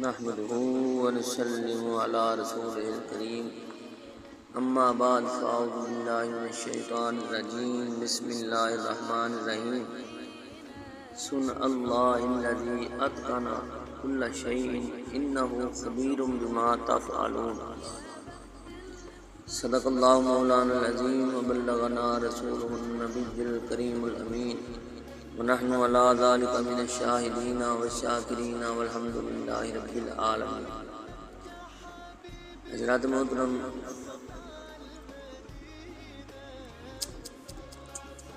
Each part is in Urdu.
نحمده ونسلم على رسوله الكريم اما بعد فاعوذ بالله من الشیطان الرجیم بسم اللہ الرحمن الرحیم صنع اللہ الذی اتقن كل شیء انہ خبیر بما تفعلون صدق اللہ مولانا العظیم وبلغنا رسولہ النبی الکریم الامین ونحن على ذلك من الشاهدين والشاکرین والحمد للہ رب العالمین۔ حضرات محترم،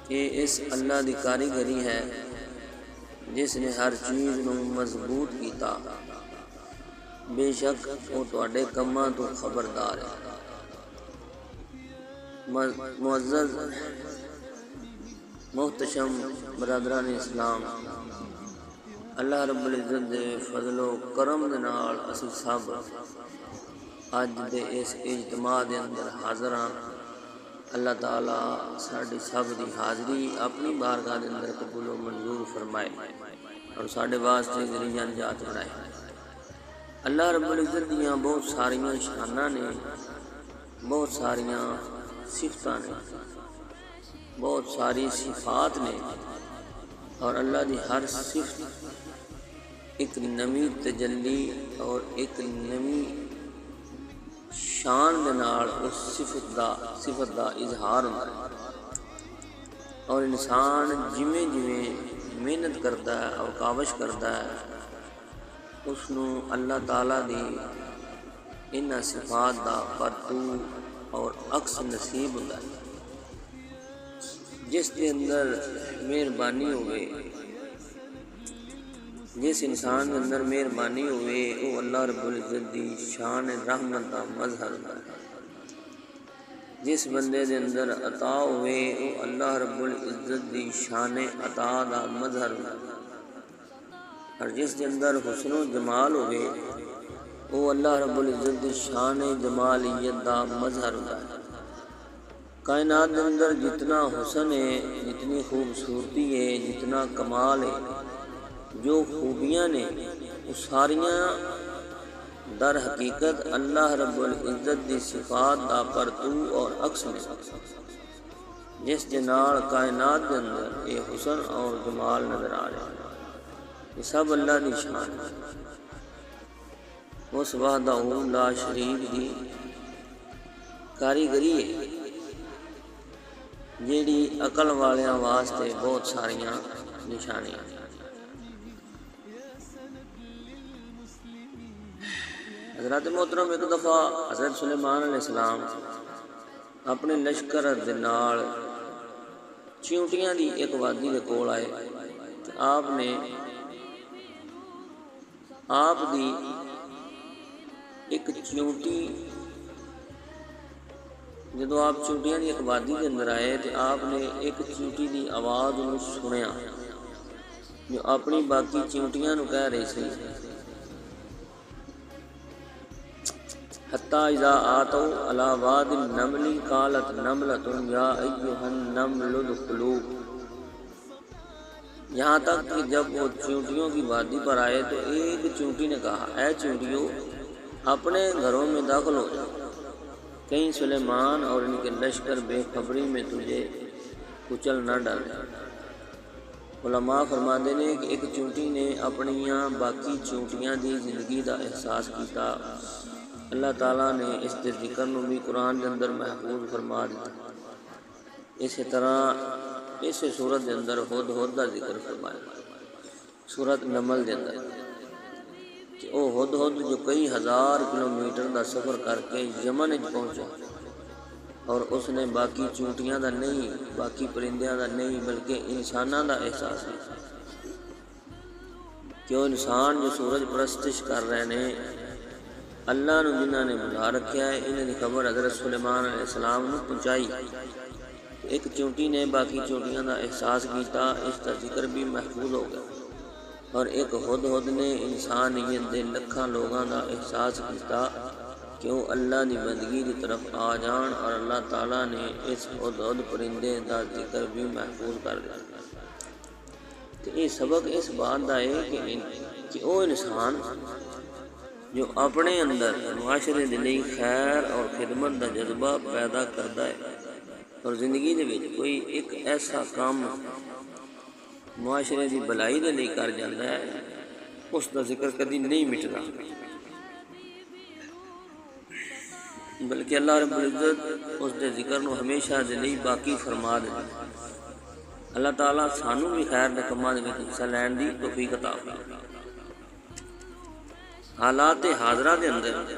یہ اس اللہ دی کاریگری ہے جس نے ہر چیز نو مضبوط کیتا، بے شک وہ تواڈے کماں تو خبردار ہے۔ معزز محتشم برادران اسلام، اللہ رب العزت دے فضل و کرم دے نال اسی سب اج دے اس اجتماع دے اندر حاضر ہاں۔ اللہ تعالی ساڈی سب دی حاضری اپنی بارگاہ دے اندر قبول و منظور فرمائے اور ساڈے واسطے ذریعہ نجات بنائے۔ اللہ رب العزت دیاں بہت ساریاں شاناں نے، بہت ساریاں صفتاں نے، بہت ساری صفات نے، اور اللہ دی ہر صفت ایک نویں تجلی اور ایک نویں شان دے نال اس صفت دا اظہار ہوندا ہے۔ اور انسان جویں جویں محنت کرتا ہے اور کاوش کرتا ہے، اس نو اللہ تعالیٰ دی انہاں صفات دا پرتو اور عکس نصیب ہوندا ہے۔ جس دے اندر مہربانی ہوئے، جس انسان دے اندر مہربانی ہوئے، وہ اللہ رب العزت دی شان رحمت دا مظہر ہے۔ جس بندے دے اندر عطا ہوئے، وہ اللہ رب العزت دی شان عطا دا مظہر ہے۔ اور جس دے اندر حسن و جمال ہوئے، وہ اللہ رب العزت دی شان جمالیت دا مظہر ہے۔ کائنات کے اندر جتنا حسن ہے، جتنی خوبصورتی ہے، جتنا کمال ہے، جو خوبیاں نے، وہ ساریاں در حقیقت اللہ رب العزت دی صفات دا پرتو اور عکس نے، جس دے نال کائنات کے اندر یہ حسن اور جمال نظر آ رہا ہے۔ یہ سب اللہ دی شان ہے، اس وحدہ لا شریک دی کاریگری ہے جیڑی عقل والیاں واسطے بہت ساریاں نشانیاں۔ حضرات محترم، ایک دفعہ حضرت سلیمان علیہ السلام اپنے لشکر دے نال چیونٹیاں دی ایک وادی دے کول آئے، آپ نے آپ دی ایک چیونٹی، جدو آپ چیونٹیاں دی ایک وادی کے اندر آئے تو آپ نے ایک چیونٹی دی آواز نو سنیا جو اپنی باقی چیونٹیاں نو کہہ رہی سی، حتی اذا آتوا علی واد النمل قالت نملۃ یا ایھا النمل ادخلوا، یہاں تک کہ جب وہ چیونٹیوں کی وادی پر آئے تو ایک چیونٹی نے کہا، اے چیونٹیوں اپنے گھروں میں داخل ہو جاؤ، کہیں سلیمان اور ان کے لشکر بے خبری میں تجھے کچل نہ ڈالے۔ علماء فرماتے ہیں کہ ایک چیونٹی نے اپنیاں باقی چیونٹیاں دی زندگی دا احساس کیتا، اللہ تعالیٰ نے اس دے ذکر نو بھی قرآن کے اندر محفوظ فرما دیتا۔ اسی طرح اس سورت کے اندر ہد دا ذکر فرمایا، سورت نمل کے اندر، کہ وہ ہد جو کئی ہزار کلومیٹر دا سفر کر کے یمن پہنچا، اور اس نے باقی چونٹیاں دا نہیں، باقی پرندیاں دا نہیں، بلکہ انساناں دا احساس ہے کہ وہ انسان جو سورج پرستش کر رہے ہیں، اللہ نے جنہاں نے بلا رکھا ہے، انہیں دی خبر حضرت سلیمان علیہ السلام نے پہنچائی۔ ایک چونٹی نے باقی چونٹیاں دا احساس کیتا، اس کا ذکر بھی محفوظ ہو گیا، اور ایک ہد نے انسانیت دے لکھاں لوگاں دا احساس کیتا کہ وہ اللہ دی بندگی دی طرف آ جان، اور اللہ تعالیٰ نے اس ہد پرندے دا ذکر بھی محفوظ کر دیا۔ تو یہ سبق اس بات کا ہے کہ وہ انسان ਜੋ ਆਪਣੇ ਅੰਦਰ ਮੁਆਸ਼ਰੇ ਦੇ ਲਈ ਖੈਰ ਔਰ ਖਿਦਮਤ ਦਾ ਜਜ਼ਬਾ ਪੈਦਾ ਕਰਦਾ ਹੈ ਔਰ ਜ਼ਿੰਦਗੀ ਦੇ ਵਿੱਚ ਕੋਈ ਇੱਕ ਐਸਾ ਕੰਮ ਮੁਆਸ਼ਰੇ ਦੀ ਭਲਾਈ ਦੇ ਲਈ ਕਰ ਜਾਂਦਾ ਹੈ, ਉਸ ਦਾ ਜ਼ਿਕਰ ਕਦੀ ਨਹੀਂ ਮਿਟਦਾ, ਬਲਕਿ ਅੱਲਾਹ ਰੱਬੁਲ ਇੱਜ਼ਤ ਉਸ ਦੇ ਜ਼ਿਕਰ ਨੂੰ ਹਮੇਸ਼ਾ ਦੇ ਲਈ ਬਾਕੀ ਫਰਮਾ ਦਿੰਦਾ। ਅੱਲਾਹ ਤਾਲਾ ਸਾਨੂੰ ਵੀ ਖੈਰ ਦੇ ਕੰਮਾਂ ਦੇ ਵਿੱਚ ਹਿੱਸਾ ਲੈਣ ਦੀ ਤੌਫੀਕ ਅਤਾ ਫਰਮਾਏ। ਹਾਲਾਤ ਹਾਜ਼ਰਾ ਦੇ ਅੰਦਰ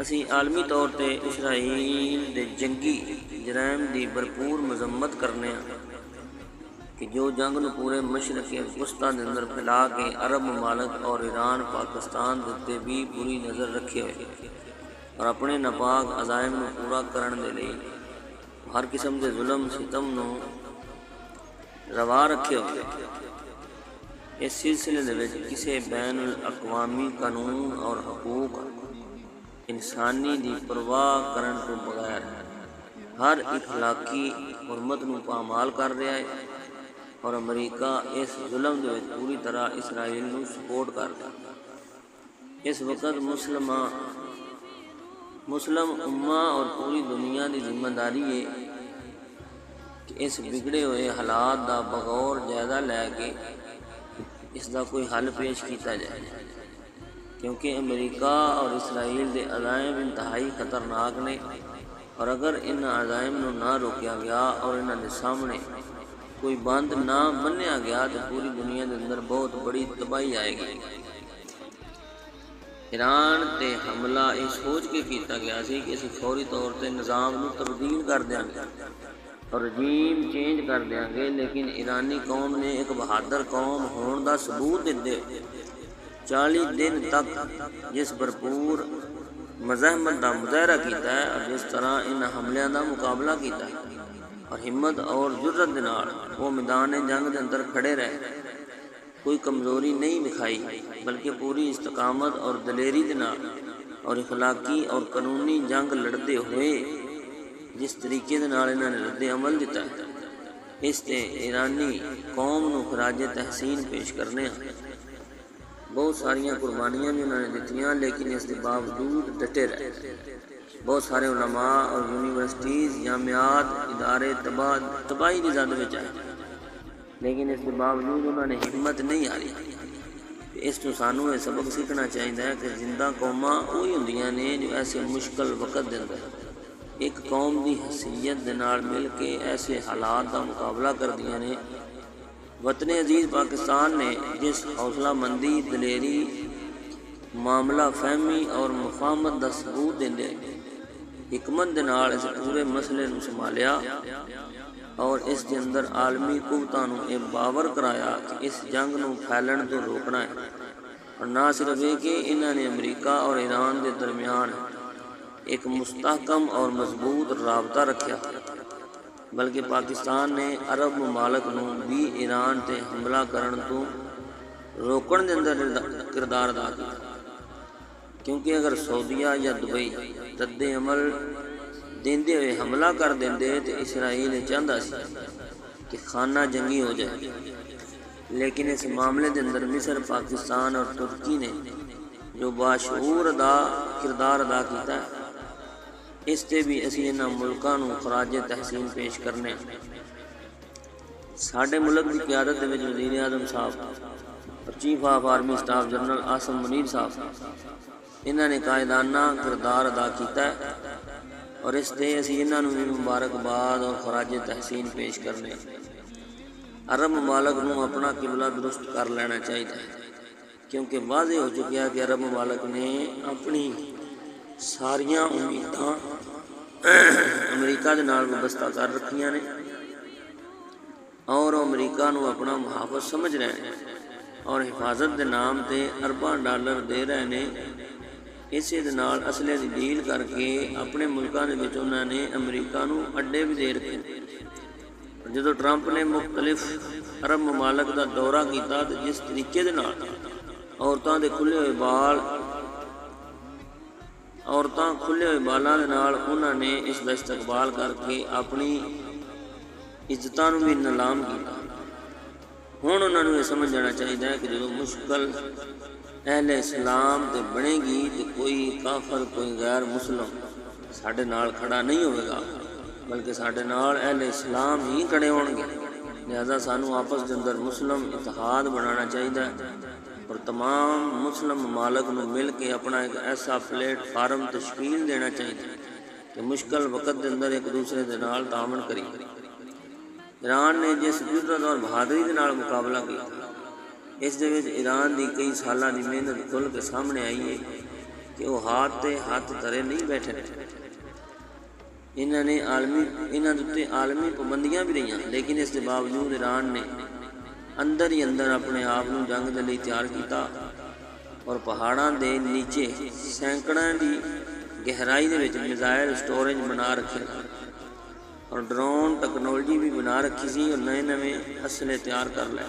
ਅਸੀਂ ਆਲਮੀ ਤੌਰ 'ਤੇ ਇਸਰਾਈਲ ਦੇ ਜੰਗੀ ਜਰਾਇਮ ਦੀ ਭਰਪੂਰ ਮਜ਼ੰਮਤ ਕਰਨੇ ਹਾਂ کہ جو جنگ نو پورے مشرق وسطیٰ دے اندر پھیلا کے عرب ممالک اور ایران پاکستان دے بھی بری نظر رکھے ہوئے اور اپنے ناپاک عزائم نو پورا کرن دے لئی ہر قسم دے ظلم ستم نو روا رکھے ہوئے۔ اس سلسلے دے وچ کسے بین الاقوامی قانون اور حقوق انسانی دی پرواہ کرن تو بغیر ہر اخلاقی حرمت نو پامال کر رہا ہے اور امریکہ اس ظلم دے وچ پوری طرح اسرائیل نو سپورٹ کردا۔ اس وقت مسلم امہ اور پوری دنیا دی ذمہ داری ہے کہ اس بگڑے ہوئے حالات دا بغور جائزہ لے کے اس دا کوئی حل پیش کیتا جائے، کیونکہ امریکہ اور اسرائیل دے عزائم انتہائی خطرناک نے، اور اگر ان عزائم نو نہ روکیا گیا اور انہاں دے سامنے کوئی بند نہ منیا گیا تو پوری دنیا کے اندر بہت بڑی تباہی آئے گی۔ ایران تے حملہ یہ سوچ کے کیتا گیا سی کہ اسی فوری طور تے نظام نو تبدیل کر دیں گے اور رجیم چینج کر دیں گے، لیکن ایرانی قوم نے ایک بہادر قوم ہون دا ثبوت دیتے 40 دن تک جس بھرپور مزاحمت دا مظاہرہ کیتا ہے اور جس طرح ان حملیاں دا مقابلہ کیتا ہے اور ہمت اور جرت دے نال وہ میدان جنگ دے اندر کھڑے رہے، کوئی کمزوری نہیں دکھائی بلکہ پوری استقامت اور دلیری دے نال اور اخلاقی اور قانونی جنگ لڑتے ہوئے جس طریقے دے نال انہاں نے رد عمل دیتا ہے، اس تے ایرانی قوم نو خراج تحسین پیش کرنے ہیں۔ بہت ساریاں قربانیاں بھی انہوں نے دتیاں، لیکن اس کے باوجود ڈٹے رہے۔ بہت سارے علماء اور یونیورسٹیز جامعات ادارے تباہی کی زد میں آئے، لیکن اس کے باوجود انہوں نے ہمت نہیں ہاری۔ اس تو سانوں یہ سبق سیکھنا چاہیے کہ زندہ قوماں وہی ہوندیاں نے جو ایسے مشکل وقت دے اندر ایک قوم دی حیثیت دے نال مل کے ایسے حالات دا مقابلہ کردیاں نے۔ وطن عزیز پاکستان نے جس حوصلہ مندی، دلیری، معاملہ فہمی اور مفاہمت دا ثبوت دیندے حکمت دے نال اس پورے مسئلے نو سنبھالیا اور اس دے اندر عالمی قوتاں نو یہ باور کرایا کہ اس جنگ نو پھیلن تو روکنا ہے، اور نہ صرف یہ کہ انہوں نے امریکہ اور ایران دے درمیان ایک مستحکم اور مضبوط رابطہ رکھیا، بلکہ پاکستان نے عرب ممالک نو بھی ایران تے حملہ کرن تو روکن دے اندر کردار ادا کیا، کیونکہ اگر سعودیہ یا دبئی رد عمل دیندے ہوئے حملہ کر دیندے تو اسرائیل چاہتا سی کہ خانہ جنگی ہو جائے، لیکن اس معاملے دے اندر مصر، پاکستان اور ترکی نے جو باشعور کردار ادا کیتا ہے، اس تے بھی اسی انہاں ملکاں نو خراج تحسین پیش کرنے۔ ساڈے ملک کی قیادت دے وچ وزیر اعظم صاحب اور chief of army staff general Asim Munir صاحب انہوں نے قائدانہ کردار ادا کیتا ہے، اور اس تے اسی انہاں نو بھی مبارکباد اور خراج تحسین پیش کرنے۔ عرب ممالک نو اپنا قبلہ درست کر لینا چاہیے، کیونکہ واضح ہو چکیا کہ عرب ممالک نے اپنی ساریاں امیداں امریکہ دے نال وابستہ کر رکھیاں نے اور امریکہ نو اپنا محافظ سمجھ رہے ہیں اور حفاظت دے نام تے ارباں ڈالر دے رہے ہیں۔ اسی دے نال اسلحے دی ڈیل کر کے اپنے ملکاں دے وچ انہاں نے امریکہ نو اڈے بھی دے رکھے۔ جدو ٹرمپ نے مختلف عرب ممالک دا دورہ کیتا تو جس طریقے دے نال عورتاں کھلے ہوئے بالاں دے نال انہاں نے اس دا استقبال کر کے اپنی عزتاں نو بھی نیلام کیتا۔ ہن انہاں نو یہ سمجھ جانا چاہیے کہ جدو مشکل ਅਹਿਲੇ ਇਸਲਾਮ ਤੇ ਬਣੇਗੀ ਤੇ ਕੋਈ ਕਾਫਰ ਕੋਈ ਗੈਰ ਮੁਸਲਮ ਸਾਡੇ ਨਾਲ ਖੜਾ ਨਹੀਂ ਹੋਵੇਗਾ, ਬਲਕਿ ਸਾਡੇ ਨਾਲ ਅਹਿਲੇ ਇਸਲਾਮ ਹੀ ਖੜੇ ਹੋਣਗੇ। ਲਿਹਾਜ਼ਾ ਸਾਨੂੰ ਆਪਸ ਦੇ ਅੰਦਰ ਮੁਸਲਮ ਇਤਿਹਾਦ ਬਣਾਉਣਾ ਚਾਹੀਦਾ ਹੈ اور تمام مسلم ممالک ਨੂੰ ਮਿਲ ਕੇ ਆਪਣਾ ਇੱਕ ਐਸਾ ਪਲੇਟਫਾਰਮ ਤਸ਼ਕੀਲ ਦੇਣਾ ਚਾਹੀਦਾ کہ مشکل وقت کے اندر ایک دوسرے کے نال تعاون کری۔ ایران نے جس جرأت اور بہادری کے نال مقابلہ کیا، اس دے وچ ایران دی کئی سالاں دی محنت کھل کے سامنے آئی ہے کہ وہ ہاتھ تے ہاتھ دھرے نہیں بیٹھے۔ انہوں نے عالمی پابندیاں بھی رہی، لیکن اس کے باوجود ایران نے اندر ہی اندر اپنے آپ کو جنگ دے لئی تیار کیتا اور پہاڑاں دے نیچے سینکڑاں دی گہرائی دے وچ میزائل سٹوریج بنا رکھے اور ڈرون ٹیکنالوجی بھی بنا رکھی سی اور نئے نئے اسلحے تیار کر لے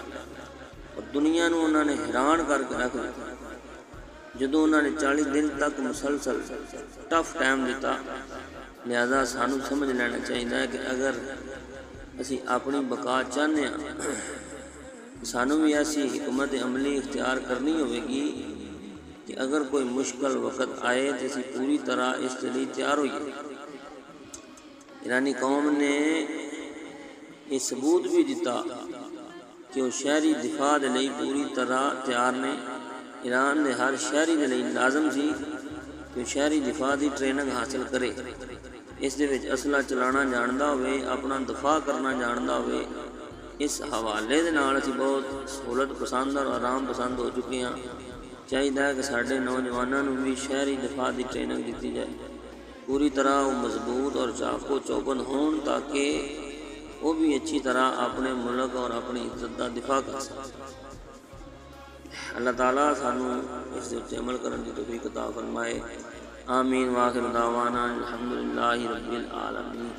اور دنیا نو انہوں نے حیران کر کے رکھ دیا جدوں انہوں نے 40 دن تک مسلسل ٹف ٹائم دیتا۔ لہذا سانو سمجھ لینا چاہیے کہ اگر اسی اپنی بقا چاہتے ہیں سانو بھی ایسی حکمت عملی اختیار کرنی ہوئے گی کہ اگر کوئی مشکل وقت آئے تو اسی پوری طرح اس کے لیے تیار ہوئیے۔ ایرانی قوم نے یہ ثبوت بھی دیتا کہ وہ شہری دفاع کے لیے پوری طرح تیار نے۔ ایران نے ہر شہری کے لیے لازم سی کہ شہری دفاع کی ٹریننگ حاصل کرے، اس دے وچ اسلحہ چلانا جاندا ہوئے، اپنا دفاع کرنا جاندا ہوئے۔ اس حوالے دے نال اسی بہت سہولت پسند اور آرام پسند ہو چکے ہیں۔ چاہیے کہ سارے نوجوانوں بھی شہری دفاع کی ٹریننگ دیتی جائے، پوری طرح وہ مضبوط اور چاقو چوبند ہون تاکہ وہ بھی اچھی طرح اپنے ملک اور اپنی عزت کا دفاع کر سکیں۔ اللہ تعالیٰ سانو اس دے تے عمل کرنے کی توفیق عطا فرمائے۔ آمین۔ وآخر دعوانا الحمدللہ رب العالمین۔